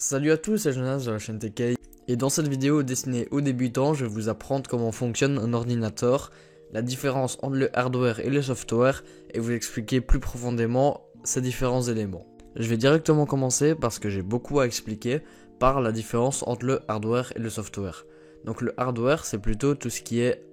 Salut à tous, c'est Jonas de la chaîne TK et dans cette vidéo destinée aux débutants, je vais vous apprendre comment fonctionne un ordinateur, la différence entre le hardware et le software et vous expliquer plus profondément ces différents éléments. Je vais directement commencer parce que j'ai beaucoup à expliquer par la différence entre le hardware et le software. Donc le hardware, c'est plutôt tout ce qui est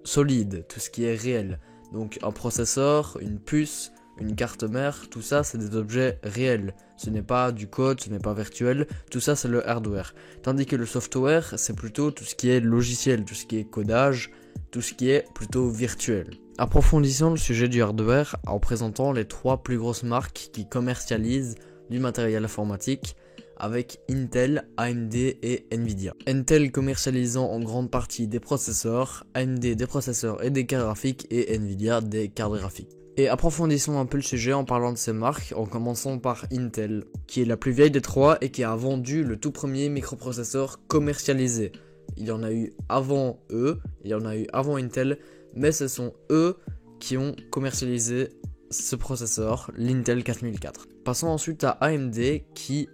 solide, tout ce qui est réel. Donc un processeur, une puce, une carte mère, tout ça c'est des objets réels. Ce n'est pas du code, ce n'est pas virtuel, tout ça c'est le hardware. Tandis que le software c'est plutôt tout ce qui est logiciel, tout ce qui est codage, tout ce qui est plutôt virtuel. Approfondissons le sujet du hardware en présentant les 3 plus grosses marques qui commercialisent du matériel informatique avec Intel, AMD et Nvidia. Intel commercialisant en grande partie des processeurs, AMD des processeurs et des cartes graphiques et Nvidia des cartes graphiques. Et approfondissons un peu le sujet en parlant de ces marques, en commençant par Intel, qui est la plus vieille des 3 et qui a vendu le tout premier microprocesseur commercialisé. Il y en a eu avant eux, il y en a eu avant Intel, mais ce sont eux qui ont commercialisé ce processeur, l'Intel 4004. Passons ensuite à AMD qui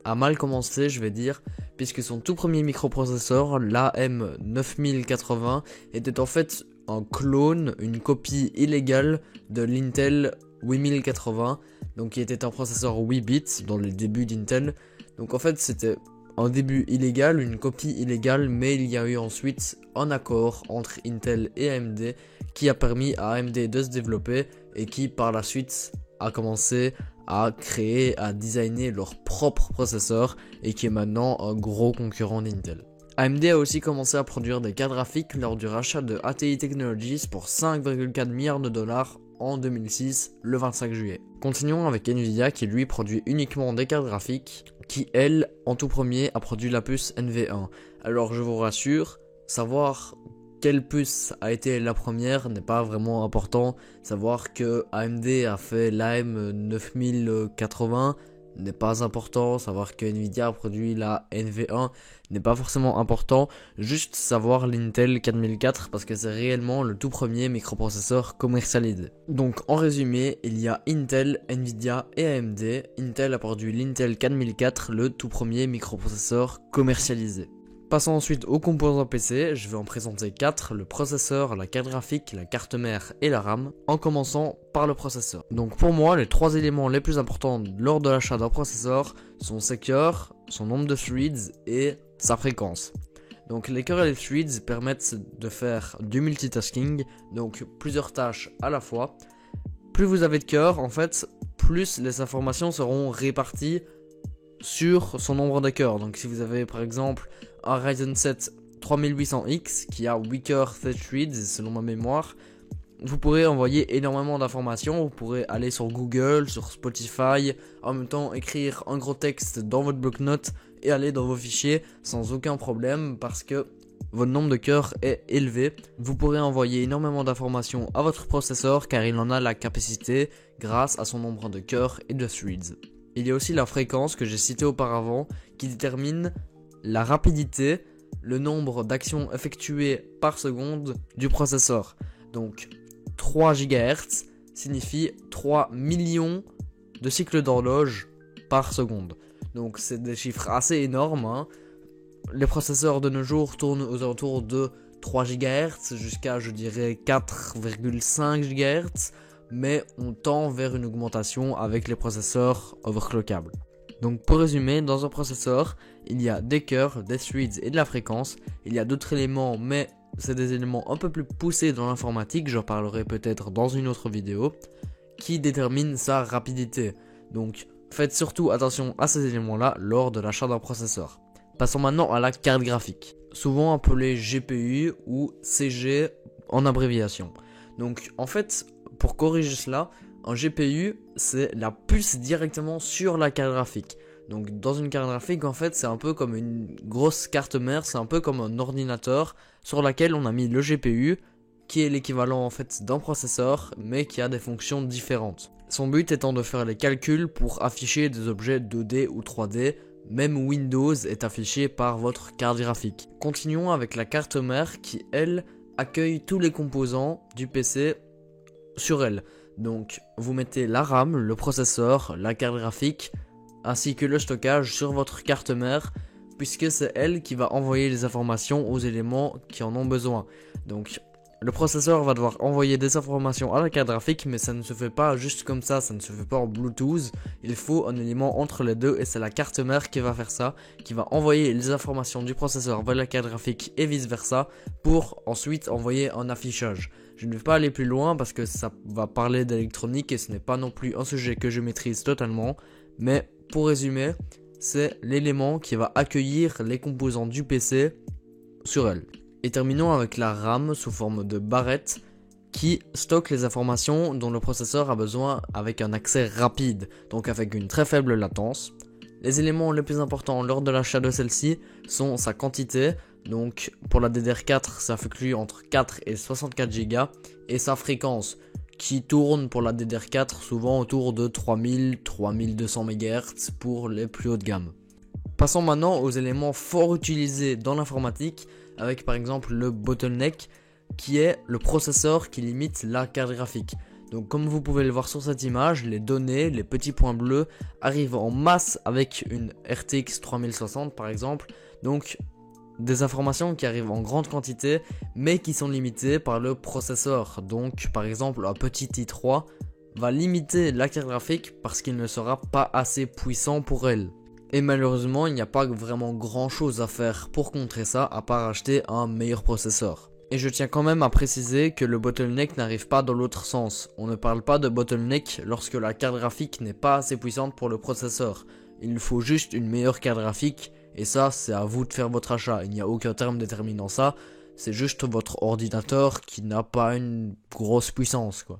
a mal commencé, je vais dire, puisque son tout premier microprocesseur, l'AM9080, était en fait un clone, une copie illégale de l'Intel 8080, donc qui était un processeur 8 bits dans les débuts d'Intel. Donc en fait c'était un début illégal, une copie illégale, mais il y a eu ensuite un accord entre Intel et AMD qui a permis à AMD de se développer et qui par la suite a commencé à créer, à designer leur propre processeur et qui est maintenant un gros concurrent d'Intel. AMD a aussi commencé à produire des cartes graphiques lors du rachat de ATI Technologies pour 5,4 milliards de dollars en 2006, le 25 juillet. Continuons avec Nvidia qui lui produit uniquement des cartes graphiques, qui elle, en tout premier, a produit la puce NV1. Alors je vous rassure, savoir quelle puce a été la première n'est pas vraiment important. Savoir que AMD a fait l'AM9080 n'est pas important, savoir que Nvidia a produit la NV1 n'est pas forcément important, juste savoir l'Intel 4004 parce que c'est réellement le tout premier microprocesseur commercialisé. Donc en résumé, il y a Intel, Nvidia et AMD. Intel a produit l'Intel 4004, le tout premier microprocesseur commercialisé. Passons ensuite aux composants PC, je vais en présenter 4, le processeur, la carte graphique, la carte mère et la RAM, en commençant par le processeur. Donc pour moi, les 3 éléments les plus importants lors de l'achat d'un processeur sont ses cœurs, son nombre de threads et sa fréquence. Donc les cœurs et les threads permettent de faire du multitasking, donc plusieurs tâches à la fois. Plus vous avez de cœurs, en fait, plus les informations seront réparties sur son nombre de cœurs. Donc si vous avez par exemple un Ryzen 7 3800X qui a 8 cœurs 7 threads selon ma mémoire, vous pourrez envoyer énormément d'informations. Vous pourrez aller sur Google, sur Spotify, en même temps écrire un gros texte dans votre bloc-notes et aller dans vos fichiers sans aucun problème parce que votre nombre de cœurs est élevé. Vous pourrez envoyer énormément d'informations à votre processeur car il en a la capacité grâce à son nombre de cœurs et de threads. Il y a aussi la fréquence que j'ai citée auparavant qui détermine la rapidité, le nombre d'actions effectuées par seconde du processeur. Donc 3 GHz signifie 3 millions de cycles d'horloge par seconde. Donc c'est des chiffres assez énormes, hein. Les processeurs de nos jours tournent aux alentours de 3 GHz jusqu'à je dirais 4,5 GHz. Mais on tend vers une augmentation avec les processeurs overclockables. Donc pour résumer, dans un processeur, il y a des cœurs, des threads et de la fréquence. Il y a d'autres éléments, mais c'est des éléments un peu plus poussés dans l'informatique, j'en parlerai peut-être dans une autre vidéo, qui déterminent sa rapidité. Donc faites surtout attention à ces éléments-là lors de l'achat d'un processeur. Passons maintenant à la carte graphique, souvent appelée GPU ou CG en abréviation. Donc en fait, pour corriger cela, un GPU, c'est la puce directement sur la carte graphique. Donc dans une carte graphique, en fait, c'est un peu comme une grosse carte mère, c'est un peu comme un ordinateur sur laquelle on a mis le GPU, qui est l'équivalent en fait d'un processeur, mais qui a des fonctions différentes. Son but étant de faire les calculs pour afficher des objets 2D ou 3D, même Windows est affiché par votre carte graphique. Continuons avec la carte mère qui, elle, accueille tous les composants du PC sur elle. Donc vous mettez la RAM, le processeur, la carte graphique, ainsi que le stockage sur votre carte mère, puisque c'est elle qui va envoyer les informations aux éléments qui en ont besoin. Donc le processeur va devoir envoyer des informations à la carte graphique, mais ça ne se fait pas juste comme ça ne se fait pas en Bluetooth. Il faut un élément entre les deux et c'est la carte mère qui va faire ça, qui va envoyer les informations du processeur vers la carte graphique et vice versa pour ensuite envoyer un affichage. Je ne vais pas aller plus loin parce que ça va parler d'électronique et ce n'est pas non plus un sujet que je maîtrise totalement, mais pour résumer, c'est l'élément qui va accueillir les composants du PC sur elle. Et terminons avec la RAM sous forme de barrette qui stocke les informations dont le processeur a besoin avec un accès rapide, donc avec une très faible latence. Les éléments les plus importants lors de l'achat de celle-ci sont sa quantité, donc pour la DDR4 ça fluctue entre 4 et 64 Go, et sa fréquence qui tourne pour la DDR4 souvent autour de 3000-3200 MHz pour les plus haut de gamme. Passons maintenant aux éléments fort utilisés dans l'informatique, avec par exemple le bottleneck qui est le processeur qui limite la carte graphique. Donc comme vous pouvez le voir sur cette image, les données, les petits points bleus arrivent en masse avec une RTX 3060 par exemple. Donc des informations qui arrivent en grande quantité mais qui sont limitées par le processeur. Donc par exemple un petit i3 va limiter la carte graphique parce qu'il ne sera pas assez puissant pour elle. Et malheureusement, il n'y a pas vraiment grand chose à faire pour contrer ça à part acheter un meilleur processeur. Et je tiens quand même à préciser que le bottleneck n'arrive pas dans l'autre sens. On ne parle pas de bottleneck lorsque la carte graphique n'est pas assez puissante pour le processeur. Il faut juste une meilleure carte graphique et ça c'est à vous de faire votre achat. Il n'y a aucun terme déterminant ça, c'est juste votre ordinateur qui n'a pas une grosse puissance quoi.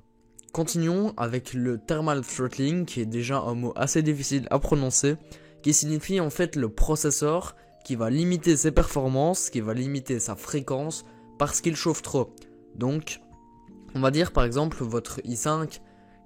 Continuons avec le thermal throttling qui est déjà un mot assez difficile à prononcer, qui signifie en fait le processeur qui va limiter ses performances, qui va limiter sa fréquence parce qu'il chauffe trop. Donc, on va dire par exemple votre i5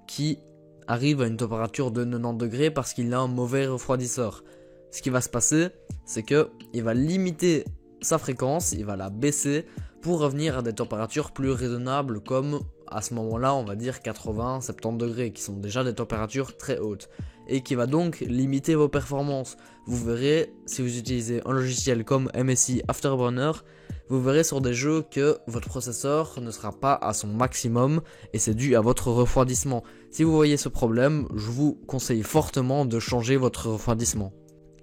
qui arrive à une température de 90 degrés parce qu'il a un mauvais refroidisseur. Ce qui va se passer, c'est que il va limiter sa fréquence, il va la baisser pour revenir à des températures plus raisonnables comme à ce moment-là, on va dire 80-70 degrés qui sont déjà des températures très hautes et qui va donc limiter vos performances. Vous verrez, si vous utilisez un logiciel comme MSI Afterburner, vous verrez sur des jeux que votre processeur ne sera pas à son maximum et c'est dû à votre refroidissement. Si vous voyez ce problème, je vous conseille fortement de changer votre refroidissement.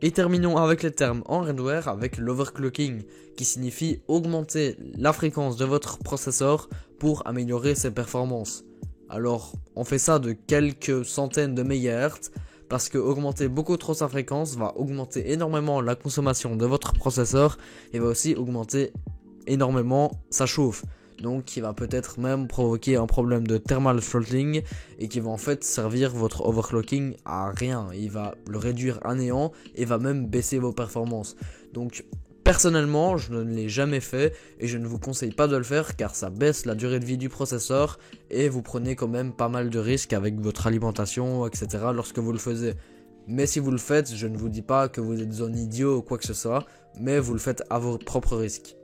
Et terminons avec les termes en hardware avec l'overclocking qui signifie augmenter la fréquence de votre processeur pour améliorer ses performances. Alors on fait ça de quelques centaines de mégahertz parce que augmenter beaucoup trop sa fréquence va augmenter énormément la consommation de votre processeur et va aussi augmenter énormément sa chauffe. Donc qui va peut-être même provoquer un problème de thermal throttling et qui va en fait servir votre overclocking à rien. Il va le réduire à néant et va même baisser vos performances. Donc personnellement je ne l'ai jamais fait et je ne vous conseille pas de le faire car ça baisse la durée de vie du processeur et vous prenez quand même pas mal de risques avec votre alimentation etc. lorsque vous le faites. Mais si vous le faites, je ne vous dis pas que vous êtes un idiot ou quoi que ce soit, mais vous le faites à vos propres risques.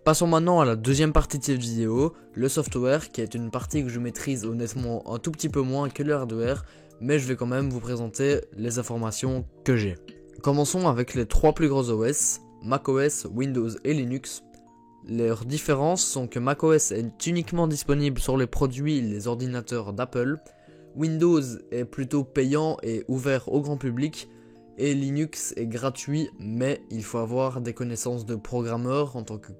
Passons maintenant à la deuxième partie de cette vidéo, le software, qui est une partie que je maîtrise honnêtement un tout petit peu moins que le hardware, mais je vais quand même vous présenter les informations que j'ai. Commençons avec les trois plus gros OS, macOS, Windows et Linux. Leurs différences sont que macOS est uniquement disponible sur les produits et les ordinateurs d'Apple, Windows est plutôt payant et ouvert au grand public, et Linux est gratuit, mais il faut avoir des connaissances de programmeur en tant que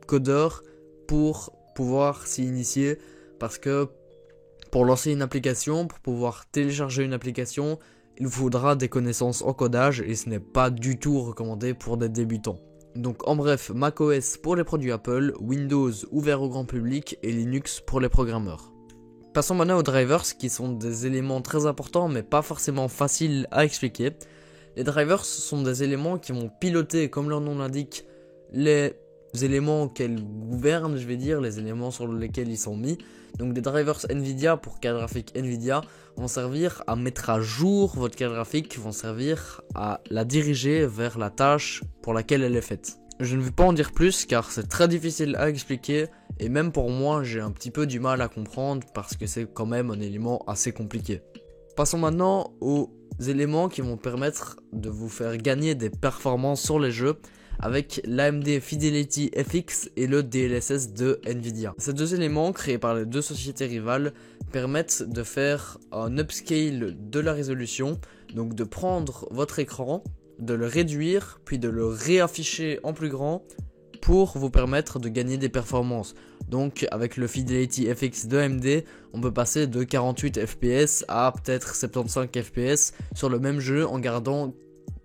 codeur pour pouvoir s'y initier parce que pour lancer une application, pour pouvoir télécharger une application, il vous faudra des connaissances en codage et ce n'est pas du tout recommandé pour des débutants. Donc en bref, macOS pour les produits Apple, Windows ouvert au grand public et Linux pour les programmeurs. Passons maintenant aux drivers qui sont des éléments très importants mais pas forcément faciles à expliquer. Les drivers sont des éléments qui vont piloter, comme leur nom l'indique, les éléments qu'elles gouvernent, je vais dire, les éléments sur lesquels ils sont mis. Donc des drivers Nvidia pour carte graphique Nvidia vont servir à mettre à jour votre carte graphique, vont servir à la diriger vers la tâche pour laquelle elle est faite. Je ne vais pas en dire plus car c'est très difficile à expliquer et même pour moi j'ai un petit peu du mal à comprendre parce que c'est quand même un élément assez compliqué. Passons maintenant aux éléments qui vont permettre de vous faire gagner des performances sur les jeux avec l'AMD Fidelity FX et le DLSS de Nvidia. Ces deux éléments créés par les deux sociétés rivales permettent de faire un upscale de la résolution, donc de prendre votre écran, de le réduire, puis de le réafficher en plus grand pour vous permettre de gagner des performances. Donc avec le Fidelity FX de AMD, on peut passer de 48 fps à peut-être 75 fps sur le même jeu en gardant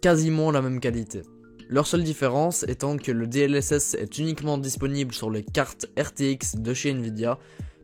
quasiment la même qualité. Leur seule différence étant que le DLSS est uniquement disponible sur les cartes RTX de chez Nvidia,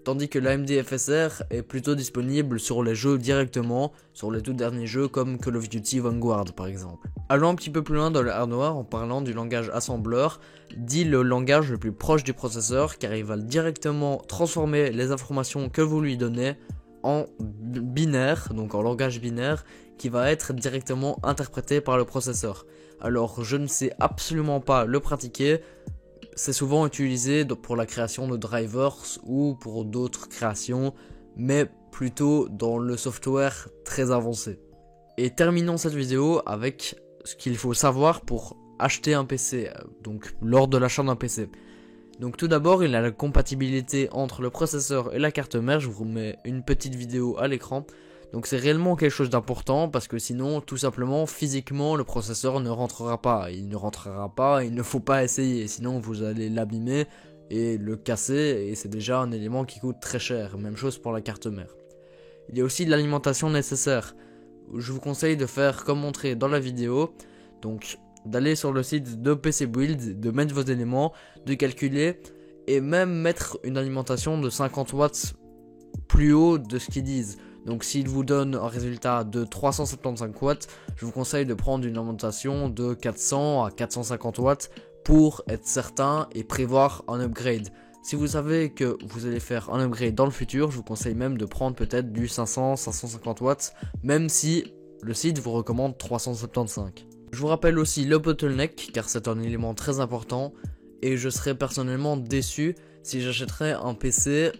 tandis que l'AMD FSR est plutôt disponible sur les jeux directement, sur les tout derniers jeux comme Call of Duty Vanguard par exemple. Allons un petit peu plus loin dans le hardware en parlant du langage assembleur, dit le langage le plus proche du processeur car il va directement transformer les informations que vous lui donnez en binaire, donc en langage binaire, qui va être directement interprété par le processeur. Alors je ne sais absolument pas le pratiquer. C'est souvent utilisé pour la création de drivers ou pour d'autres créations, mais plutôt dans le software très avancé. Et terminons cette vidéo avec ce qu'il faut savoir pour acheter un PC, donc lors de l'achat d'un PC. Donc tout d'abord, il y a la compatibilité entre le processeur et la carte mère, je vous mets une petite vidéo à l'écran. Donc c'est réellement quelque chose d'important parce que sinon, tout simplement, physiquement, le processeur ne rentrera pas. Il ne rentrera pas, il ne faut pas essayer, sinon vous allez l'abîmer et le casser et c'est déjà un élément qui coûte très cher. Même chose pour la carte mère. Il y a aussi l'alimentation nécessaire. Je vous conseille de faire comme montré dans la vidéo, donc d'aller sur le site de PC Build, de mettre vos éléments, de calculer et même mettre une alimentation de 50 watts plus haut de ce qu'ils disent. Donc s'il vous donne un résultat de 375 watts, je vous conseille de prendre une alimentation de 400 à 450 watts pour être certain et prévoir un upgrade. Si vous savez que vous allez faire un upgrade dans le futur, je vous conseille même de prendre peut-être du 500-550 watts, même si le site vous recommande 375. Je vous rappelle aussi le bottleneck, car c'est un élément très important, et je serais personnellement déçu si j'achèterais un PC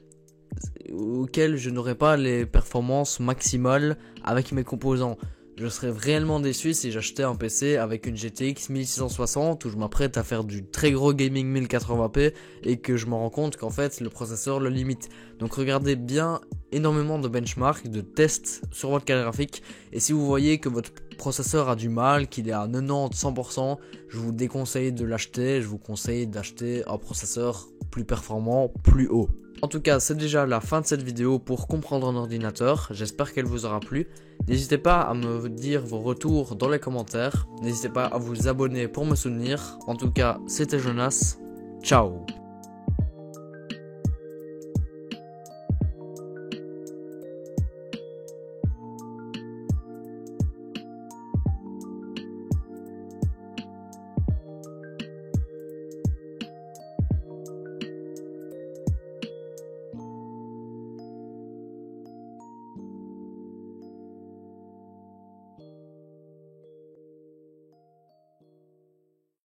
auquel je n'aurais pas les performances maximales avec mes composants. Je serais réellement déçu si j'achetais un PC avec une GTX 1660 où je m'apprête à faire du très gros gaming 1080p et que je me rends compte qu'en fait le processeur le limite. Donc regardez bien énormément de benchmarks, de tests sur votre carte graphique et si vous voyez que votre processeur a du mal, qu'il est à 90-100%, je vous déconseille de l'acheter, je vous conseille d'acheter un processeur plus performant, plus haut. En tout cas, c'est déjà la fin de cette vidéo pour comprendre un ordinateur. J'espère qu'elle vous aura plu. N'hésitez pas à me dire vos retours dans les commentaires. N'hésitez pas à vous abonner pour me soutenir. En tout cas, c'était Jonas. Ciao.